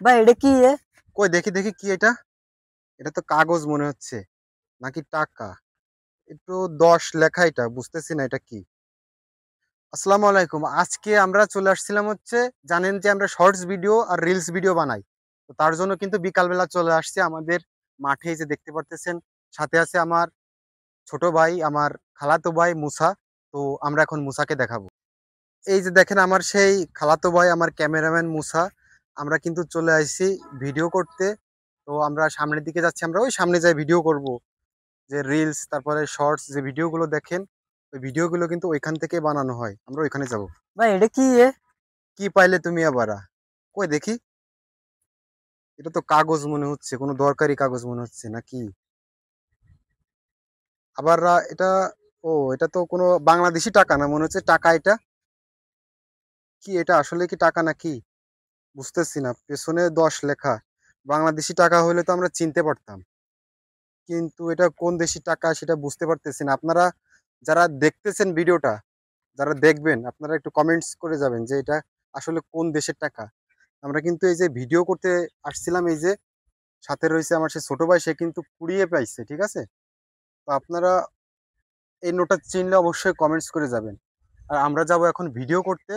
ভাই এটা কি কই দেখি দেখি কি এটা? এটা তো কাগজ মনে হচ্ছে, নাকি টাকা? একটু 10 লেখা, এটা বুঝতেছি না এটা কি। আসসালামু আলাইকুম। আজকে আমরা চলে আসছিলাম হচ্ছে, জানেন যে আমরা শর্টস ভিডিও আর রিলস ভিডিও বানাই। তো তার জন্য কিন্তু বিকালবেলা চলে আসছে আমাদের মাঠে, এই যে দেখতে পারতেছেন। সাথে আছে আমার ছোট ভাই, আমার খালাতো ভাই মুসা। তো আমরা এখন মুসাকে দেখাবো। এই যে দেখেন আমার সেই খালাতো ভাই, আমার ক্যামেরাম্যান মুসা। আমরা কিন্তু চলে আসছি ভিডিও করতে। তো আমরা সামনের দিকে যাচ্ছি, আমরা ওই সামনে যাই ভিডিও করব। যে রিলস তারপরে শর্টস যে ভিডিওগুলো দেখেন, ওই ভিডিওগুলো কিন্তু ওইখান থেকে বানানো হয়, আমরা ওইখানে যাব। ভাই এটা কি কি পাইলে তুমি আবার? কই দেখি। এটা তো কাগজ মনে হচ্ছে, কোনো দরকারি কাগজ মনে হচ্ছে নাকি। আবার এটা, ও এটা তো কোনো বাংলাদেশি টাকা না মনে হচ্ছে, টাকা এটা কি? এটা আসলে কি টাকা নাকি? বুঝতেছি না, পেছনে 10 লেখা। বাংলাদেশি টাকা হলে তো আমরা চিনতে পারতাম, কিন্তু এটা কোন দেশি টাকা সেটা বুঝতে পারতেছি না। আপনারা যারা দেখতেছেন ভিডিওটা, যারা দেখবেন, আপনারা একটু কমেন্টস করে যাবেন যে এটা আসলে কোন দেশের টাকা। আমরা কিন্তু এই যে ভিডিও করতে আসছিলাম, এই যে সাথে রয়েছে আমার সে ছোট ভাই, সে কিন্তু কুড়িয়ে পাইছে, ঠিক আছে। তো আপনারা এই নোটটা চিনলে অবশ্যই কমেন্টস করে যাবেন। আর আমরা যাব এখন ভিডিও করতে।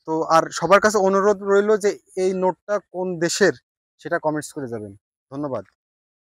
তো আর সবার কাছে অনুরোধ রইল যে এই নোটটা কোন দেশের সেটা কমেন্টস করে যাবেন। ধন্যবাদ।